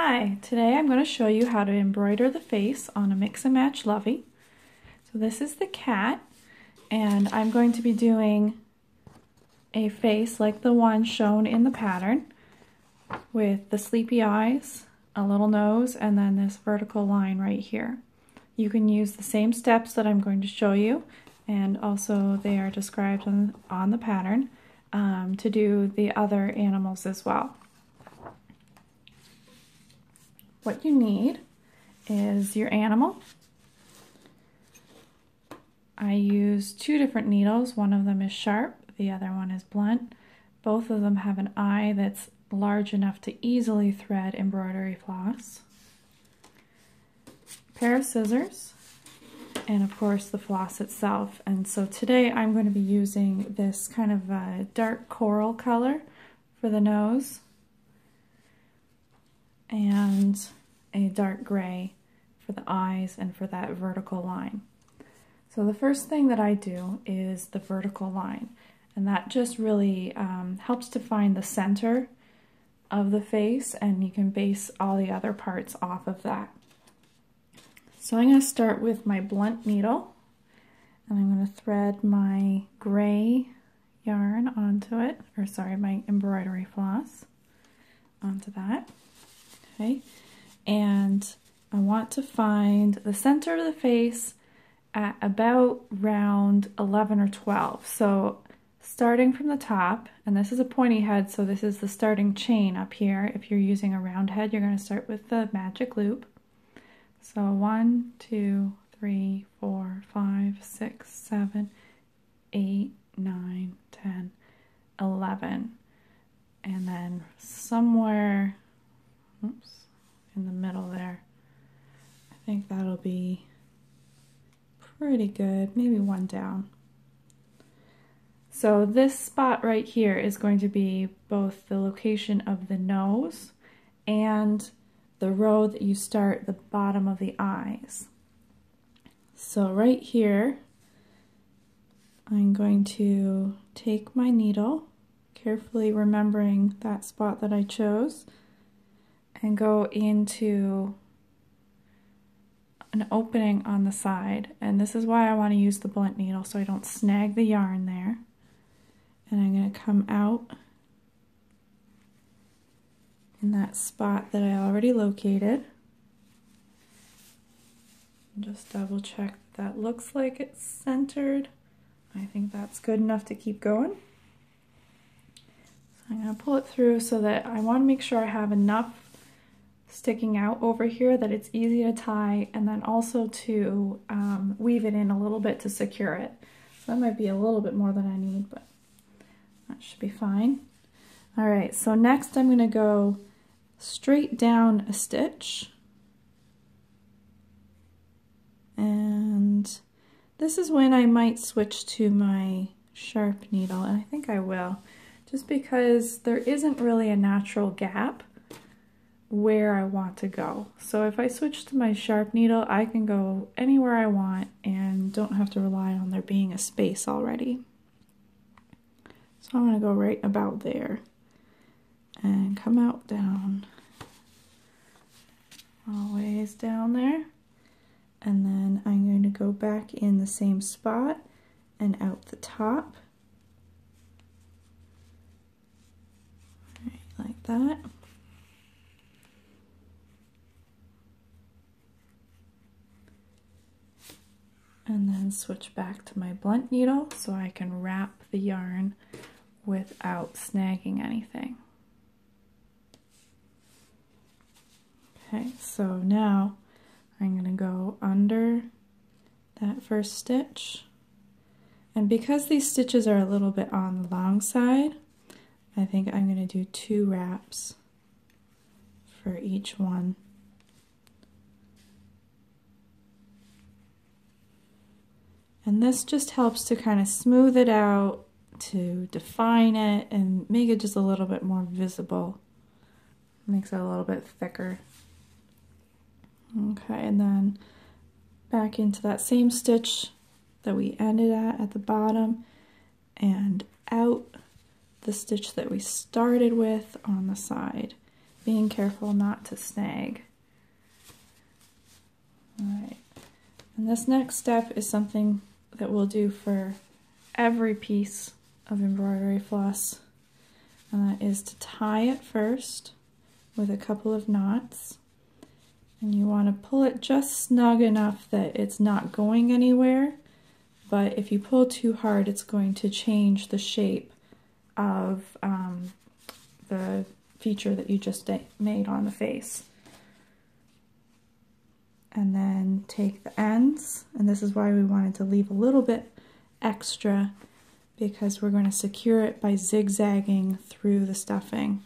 Hi, today I'm going to show you how to embroider the face on a Mix and Match Lovey. So this is the cat, and I'm going to be doing a face like the one shown in the pattern with the sleepy eyes, a little nose, and then this vertical line right here. You can use the same steps that I'm going to show you, and also they are described on the pattern to do the other animals as well. What you need is your animal. I use two different needles. One of them is sharp, the other one is blunt. Both of them have an eye that's large enough to easily thread embroidery floss. A pair of scissors, and of course the floss itself. And so today I'm going to be using this kind of a dark coral color for the nose, and a dark gray for the eyes and for that vertical line. So the first thing that I do is the vertical line, and that just really helps to find the center of the face, and you can base all the other parts off of that. So I'm going to start with my blunt needle, and I'm going to thread my gray yarn onto it, or sorry, my embroidery floss onto that. Okay, and I want to find the center of the face at about round 11 or 12. So starting from the top, and this is a pointy head, so this is the starting chain up here. If you're using a round head, you're going to start with the magic loop. So 1, 2, 3, 4, 5, 6, 7, 8, 9, 10, 11. And then somewhere, oops, in the middle there, I think that'll be pretty good, maybe one down. So this spot right here is going to be both the location of the nose and the row that you start the bottom of the eyes. So right here, I'm going to take my needle, carefully remembering that spot that I chose, and go into an opening on the side. And this is why I want to use the blunt needle, so I don't snag the yarn there. And I'm going to come out in that spot that I already located. Just double check that looks like it's centered. I think that's good enough to keep going. So I'm going to pull it through so that I want to make sure I have enough sticking out over here that it's easy to tie, and then also to weave it in a little bit to secure it. So that might be a little bit more than I need, but that should be fine. Alright, so next I'm going to go straight down a stitch, and this is when I might switch to my sharp needle, and I think I will, just because there isn't really a natural gap where I want to go. So if I switch to my sharp needle, I can go anywhere I want and don't have to rely on there being a space already. So I'm going to go right about there and come out down, always down there, and then I'm going to go back in the same spot and out the top, right, like that. And then switch back to my blunt needle so I can wrap the yarn without snagging anything. Okay, so now I'm going to go under that first stitch. And because these stitches are a little bit on the long side, I think I'm going to do 2 wraps for each one. And this just helps to kind of smooth it out, to define it, and make it just a little bit more visible. Makes it a little bit thicker. Okay, and then back into that same stitch that we ended at the bottom, and out the stitch that we started with on the side. being careful not to snag. Alright, and this next step is something that we'll do for every piece of embroidery floss, and that is to tie it first with a couple of knots, and you want to pull it just snug enough that it's not going anywhere, but if you pull too hard it's going to change the shape of the feature that you just made on the face. And then take the ends, and this is why we wanted to leave a little bit extra, because we're going to secure it by zigzagging through the stuffing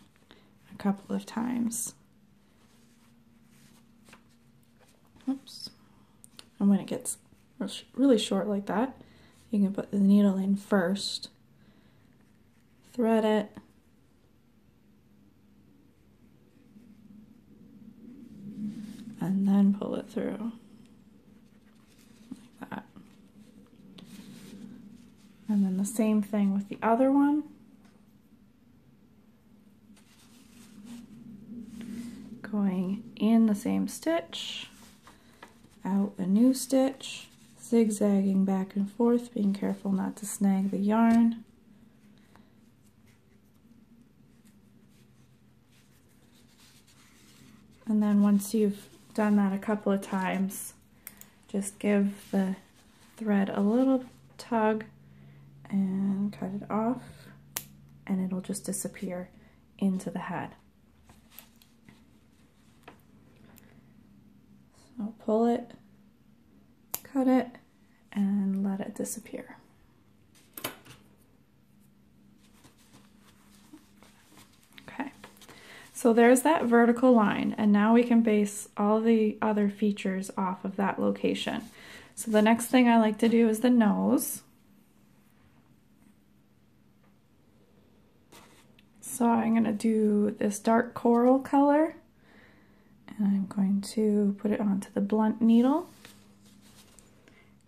a couple of times. Oops. And when it gets really short like that, you can put the needle in first, thread it, and then pull it through like that. And then the same thing with the other one. Going in the same stitch, out a new stitch, zigzagging back and forth, being careful not to snag the yarn. And then once you've done that a couple of times, just give the thread a little tug and cut it off, and it'll just disappear into the head. So pull it, cut it, and let it disappear. Okay, so there's that vertical line, and now we can base all the other features off of that location. So the next thing I like to do is the nose. So I'm going to do this dark coral color, and I'm going to put it onto the blunt needle,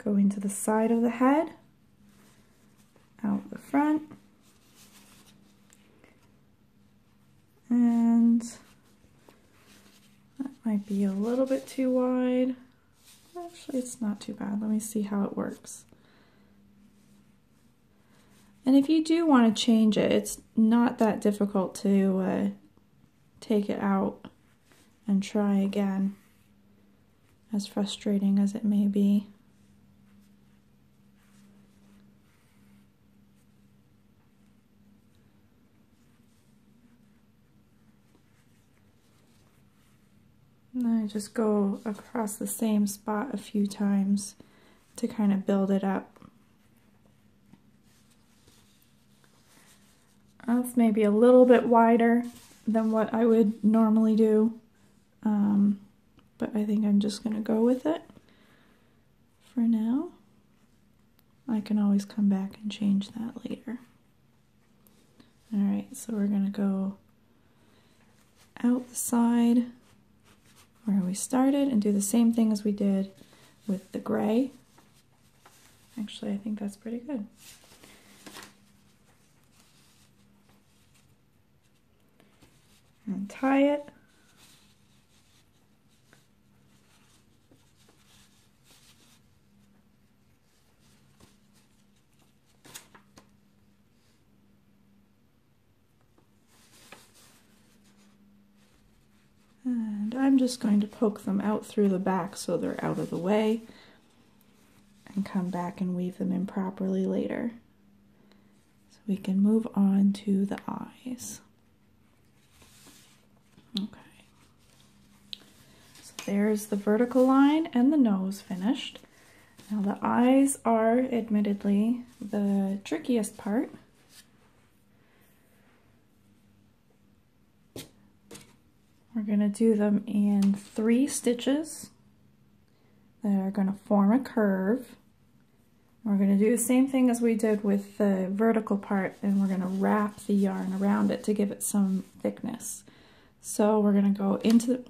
go into the side of the head, out the front, and that might be a little bit too wide. Actually, it's not too bad. Let me see how it works. And if you do want to change it, it's not that difficult to take it out and try again, as frustrating as it may be. And I just go across the same spot a few times to kind of build it up. That's maybe a little bit wider than what I would normally do, but I think I'm just going to go with it for now. I can always come back and change that later. Alright, so we're going to go out the side where we started and do the same thing as we did with the gray. Actually, I think that's pretty good. And tie it. And I'm just going to poke them out through the back so they're out of the way, and come back and weave them in properly later. So we can move on to the eyes. Okay, so there's the vertical line and the nose finished. Now the eyes are admittedly the trickiest part. We're going to do them in 3 stitches that are going to form a curve. We're going to do the same thing as we did with the vertical part, and we're going to wrap the yarn around it to give it some thickness. So we're going to go into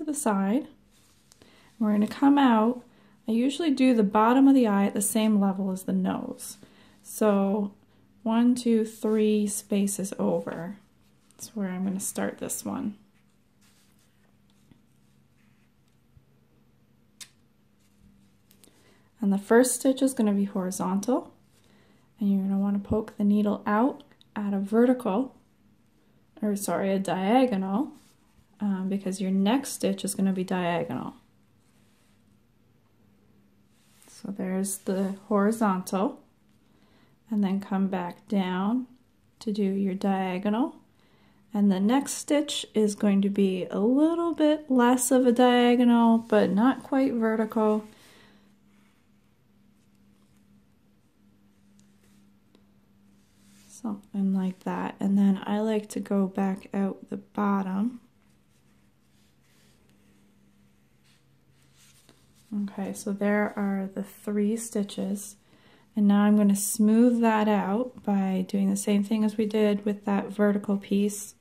the side. We're going to come out. I usually do the bottom of the eye at the same level as the nose. So 1, 2, 3 spaces over. That's where I'm going to start this one. And the first stitch is going to be horizontal, and you're going to want to poke the needle out at a vertical, or sorry, a diagonal, because your next stitch is going to be diagonal. So there's the horizontal, and then come back down to do your diagonal. And the next stitch is going to be a little bit less of a diagonal, but not quite vertical. Something like that. And then I like to go back out the bottom. Okay, so there are the 3 stitches. And now I'm going to smooth that out by doing the same thing as we did with that vertical piece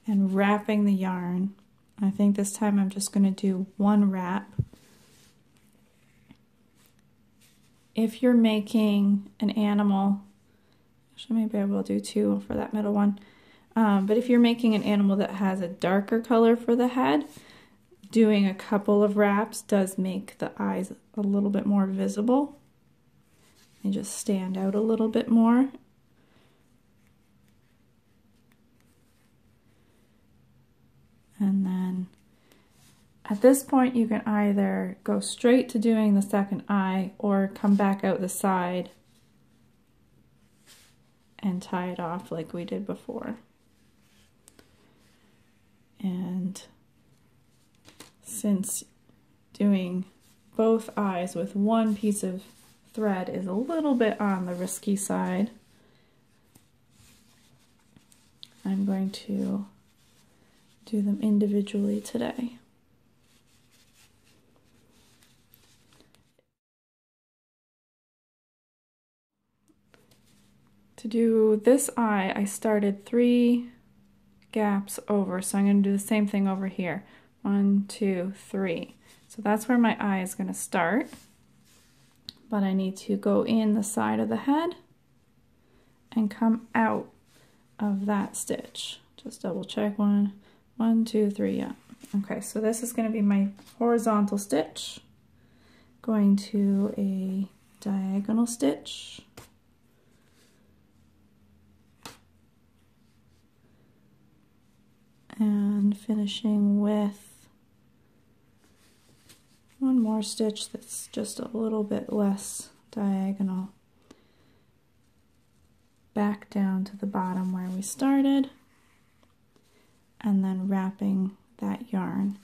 and wrapping the yarn. I think this time I'm just going to do 1 wrap. If you're making an animal, actually maybe I will do 2 for that middle one, but if you're making an animal that has a darker color for the head, doing a couple of wraps does make the eyes a little bit more visible. They just stand out a little bit more. And then at this point you can either go straight to doing the second eye or come back out the side and tie it off like we did before. And since doing both eyes with 1 piece of thread is a little bit on the risky side, I'm going to do them individually today. To do this eye, I started 3 gaps over, so I'm going to do the same thing over here. 1, 2, 3. So that's where my eye is going to start, but I need to go in the side of the head and come out of that stitch. Just double check. 1, 2, 3, yeah. Okay, so this is going to be my horizontal stitch, going to a diagonal stitch, and finishing with 1 more stitch that's just a little bit less diagonal, back down to the bottom where we started, and then wrapping that yarn.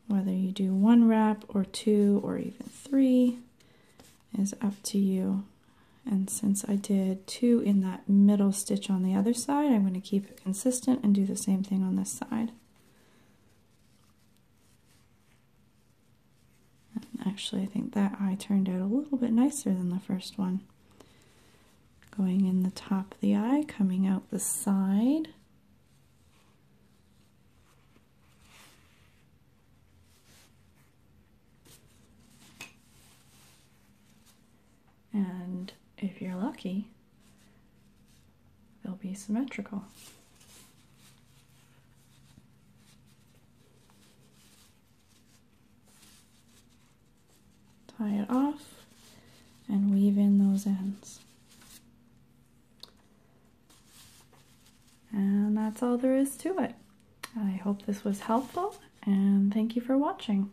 Whether you do 1 wrap or 2 or even 3 is up to you. And since I did 2 in that middle stitch on the other side, I'm going to keep it consistent and do the same thing on this side. And actually, I think that eye turned out a little bit nicer than the first one. Going in the top of the eye, coming out the side. And if you're lucky, they'll be symmetrical. Tie it off and weave in those ends. And that's all there is to it. I hope this was helpful, and thank you for watching.